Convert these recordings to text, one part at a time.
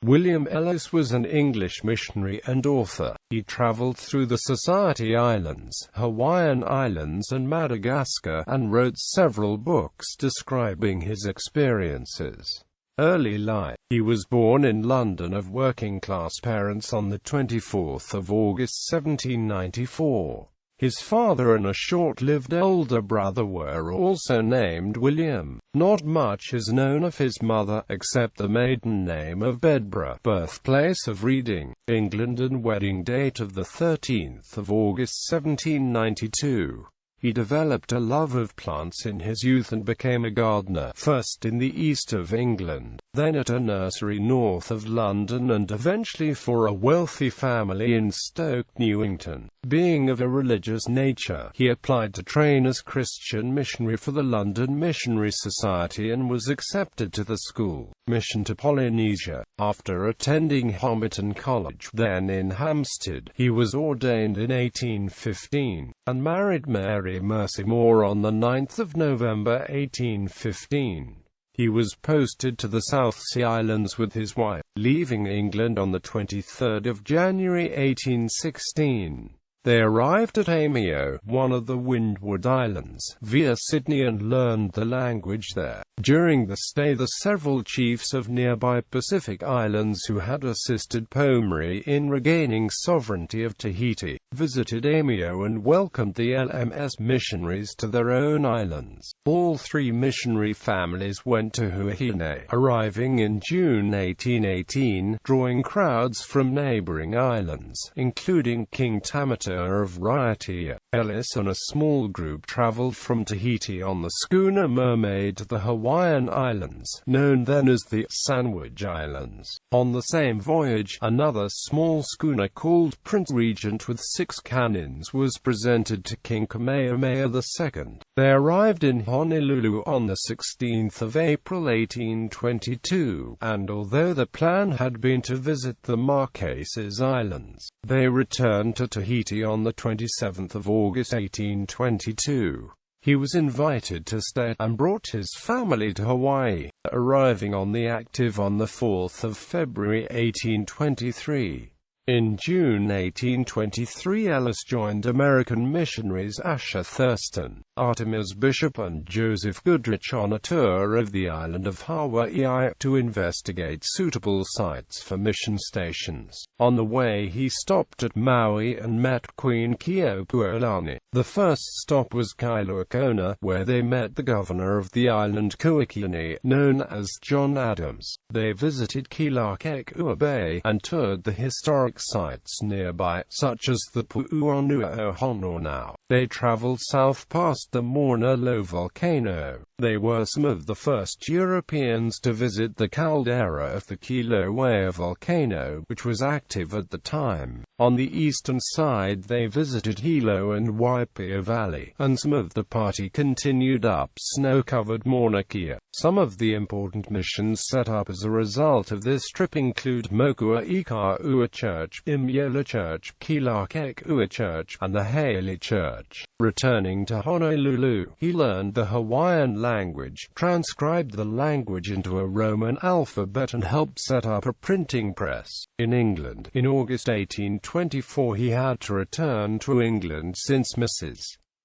William Ellis was an English missionary and author. He traveled through the Society Islands, Hawaiian Islands and Madagascar, and wrote several books describing his experiences. Early life. He was born in London of working-class parents on the 24th of August 1794. His father and a short-lived older brother were also named William. Not much is known of his mother, except the maiden name of Bedburgh, birthplace of Reading, England, and wedding date of the 13th of August 1792. He developed a love of plants in his youth and became a gardener, first in the east of England, then at a nursery north of London, and eventually for a wealthy family in Stoke Newington. Being of a religious nature, he applied to train as Christian missionary for the London Missionary Society and was accepted to the school mission to Polynesia. After attending Homerton College, then in Hampstead, he was ordained in 1815, and married Mary Mercy Moore on the 9th of November 1815. He was posted to the South Sea Islands with his wife, leaving England on the 23rd of January 1816. They arrived at Amio, one of the Windward Islands, via Sydney, and learned the language there. During the stay, the several chiefs of nearby Pacific islands who had assisted Pomeri in regaining sovereignty of Tahiti, visited Amio and welcomed the LMS missionaries to their own islands. All three missionary families went to Huahine, arriving in June 1818, drawing crowds from neighboring islands, including King Tamata of Raiatea. Ellis and a small group traveled from Tahiti on the schooner Mermaid to the Hawaiian Islands, known then as the Sandwich Islands. On the same voyage, another small schooner called Prince Regent with 6 cannons was presented to King Kamehameha II. They arrived in Honolulu on the 16th of April 1822, and although the plan had been to visit the Marquesas Islands, they returned to Tahiti on the 27th of August 1822. He was invited to stay, and brought his family to Hawaii, arriving on the Active on the 4th of February 1823. In June 1823, Ellis joined American missionaries Asher Thurston, Artemis Bishop, and Joseph Goodrich on a tour of the island of Hawaii to investigate suitable sites for mission stations. On the way, he stopped at Maui and met Queen Keopuolani. The first stop was Kailua Kona, where they met the governor of the island Kuakini, known as John Adams. They visited Kilakekua Bay, and toured the historic sites nearby, such as the Pu'uonua o Hononau. They traveled south past the Mauna Loa volcano. They were some of the first Europeans to visit the caldera of the Kilauea volcano, which was active at the time. On the eastern side, they visited Hilo and Waipia Valley, and some of the party continued up snow-covered Mauna Kea. Some of the important missions set up as a result of this trip include Mokua Ikaua Church, Imyola Church, Kilakekua Church, and the Hailey Church. Returning to Honolulu, he learned the Hawaiian language, transcribed the language into a Roman alphabet, and helped set up a printing press. In England, in August 1824, he had to return to England since Mrs.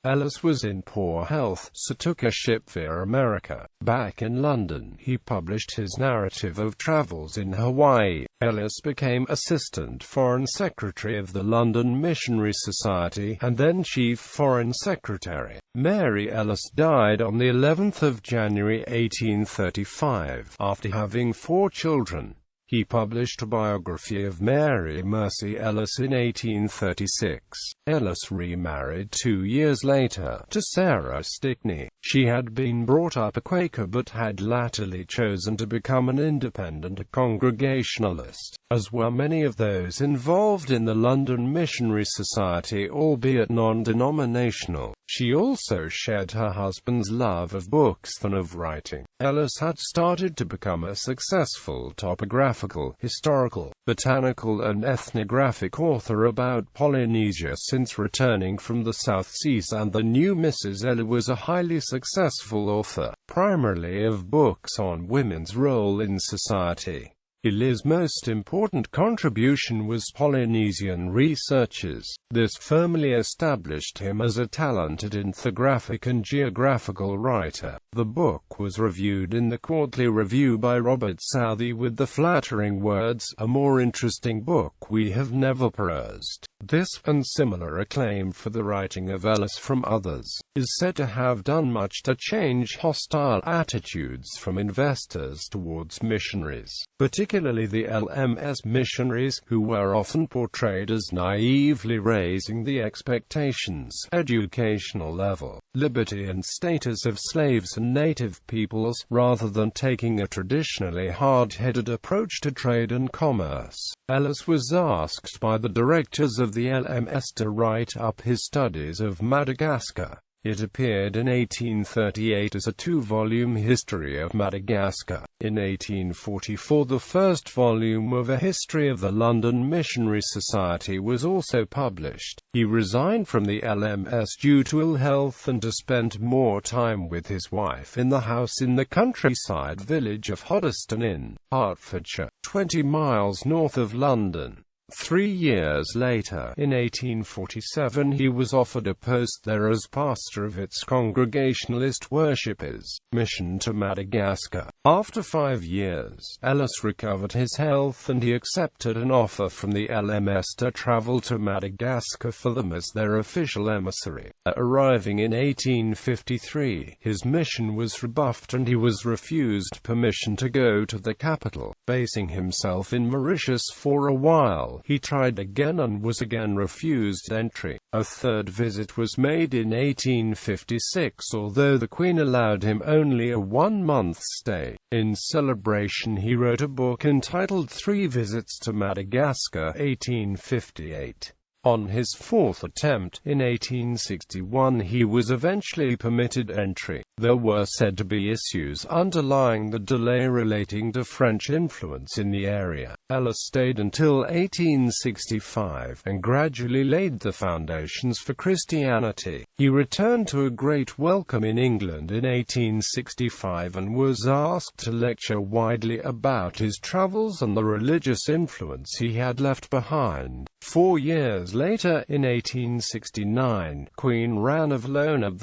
Ellis was in poor health, so took a ship via America. Back in London, he published his narrative of travels in Hawaii. Ellis became Assistant Foreign Secretary of the London Missionary Society, and then Chief Foreign Secretary. Mary Ellis died on the 11th of January 1835, after having 4 children. He published a biography of Mary Mercy Ellis in 1836. Ellis remarried 2 years later, to Sarah Stickney. She had been brought up a Quaker but had latterly chosen to become an independent Congregationalist, as were many of those involved in the London Missionary Society, albeit non-denominational. She also shared her husband's love of books than of writing. Ellis had started to become a successful topographical, historical, botanical and ethnographic author about Polynesia since returning from the South Seas, and the new Mrs. Ellis was a highly successful author, primarily of books on women's role in society. Ellis' most important contribution was Polynesian Researches. This firmly established him as a talented ethnographic and geographical writer. The book was reviewed in the Quarterly Review by Robert Southey with the flattering words, "A more interesting book we have never perused." This, and similar acclaim for the writing of Ellis from others, is said to have done much to change hostile attitudes from investors towards missionaries, particularly the LMS missionaries, who were often portrayed as naively raising the expectations, educational level, liberty and status of slaves and native peoples, rather than taking a traditionally hard-headed approach to trade and commerce. Ellis was asked by the directors of the LMS to write up his studies of Madagascar. It appeared in 1838 as a 2-volume history of Madagascar. In 1844 the first volume of A History of the London Missionary Society was also published. He resigned from the LMS due to ill health and to spend more time with his wife in the house in the countryside village of Hoddesdon in Hertfordshire, 20 miles north of London. 3 years later, in 1847, he was offered a post there as pastor of its Congregationalist worshippers' mission to Madagascar. After 5 years, Ellis recovered his health and he accepted an offer from the LMS to travel to Madagascar for them as their official emissary. Arriving in 1853, his mission was rebuffed and he was refused permission to go to the capital. Basing himself in Mauritius for a while, he tried again and was again refused entry. A third visit was made in 1856, although the Queen allowed him only a 1-month stay. In celebration he wrote a book entitled 3 Visits to Madagascar, 1858. On his 4th attempt, in 1861, he was eventually permitted entry. There were said to be issues underlying the delay relating to French influence in the area. Ellis stayed until 1865, and gradually laid the foundations for Christianity. He returned to a great welcome in England in 1865 and was asked to lecture widely about his travels and the religious influence he had left behind. 4 years later, in 1869, Queen Ranulph II and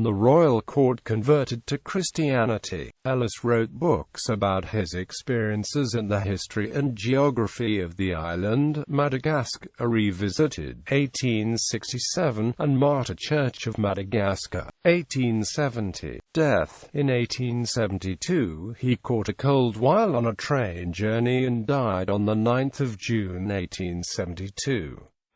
the royal court converted to Christianity. Ellis wrote books about his experiences and the history and geography of the island, Madagascar Revisited, 1867, and Martyr Church of Madagascar, 1870. Death. In 1872, he caught a cold while on a train journey and died on the 9th of June, 1872.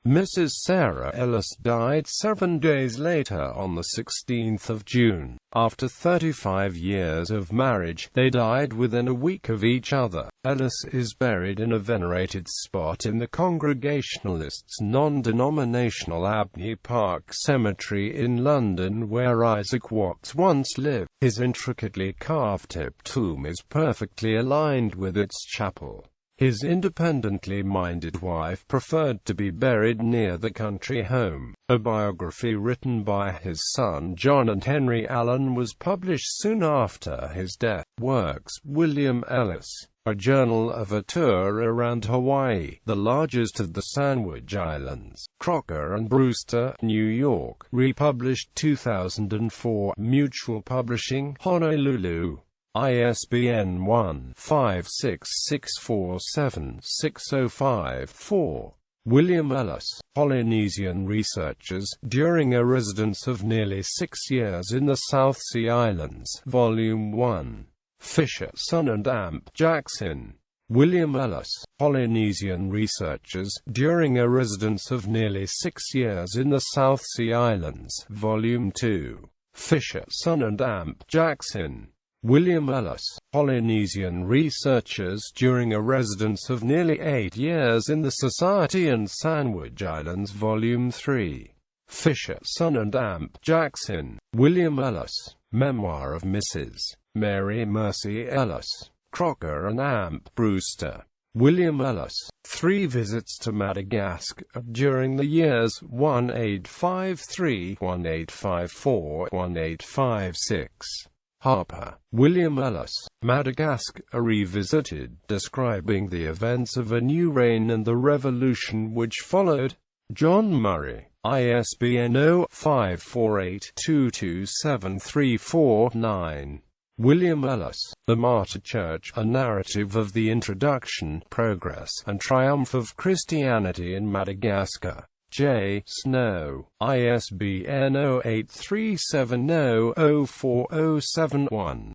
Mrs. Sarah Ellis died 7 days later on the 16th of June. After 35 years of marriage, they died within a week of each other. Ellis is buried in a venerated spot in the Congregationalists' non-denominational Abney Park Cemetery in London, where Isaac Watts once lived. His intricately carved-tip tomb is perfectly aligned with its chapel. His independently minded wife preferred to be buried near the country home. A biography written by his son John and Henry Allen was published soon after his death. Works. William Ellis. A Journal of a Tour Around Hawaii, the largest of the Sandwich Islands. Crocker and Brewster, New York. Republished 2004. Mutual Publishing, Honolulu. ISBN 1-56647-605-4. William Ellis, Polynesian Researches, during a residence of nearly 6 years in the South Sea Islands, Volume 1. Fisher, Son and Amp Jackson. William Ellis, Polynesian Researches, during a residence of nearly 6 years in the South Sea Islands, Volume 2. Fisher, Son and Amp Jackson. William Ellis, Polynesian Researches, during a residence of nearly 8 years in the Society and Sandwich Islands, Volume 3. Fisher, Son and Amp Jackson. William Ellis, Memoir of Mrs. Mary Mercy Ellis. Crocker and Amp Brewster. William Ellis, 3 Visits to Madagascar, during the years 1853, 1854, 1856. Harper, William Ellis, Madagascar Revisited, describing the events of a new reign and the revolution which followed. John Murray, ISBN 0-548-227-349. William Ellis, The Martyr Church, A Narrative of the Introduction, Progress, and Triumph of Christianity in Madagascar. J. Snow, ISBN 0-8370-04071.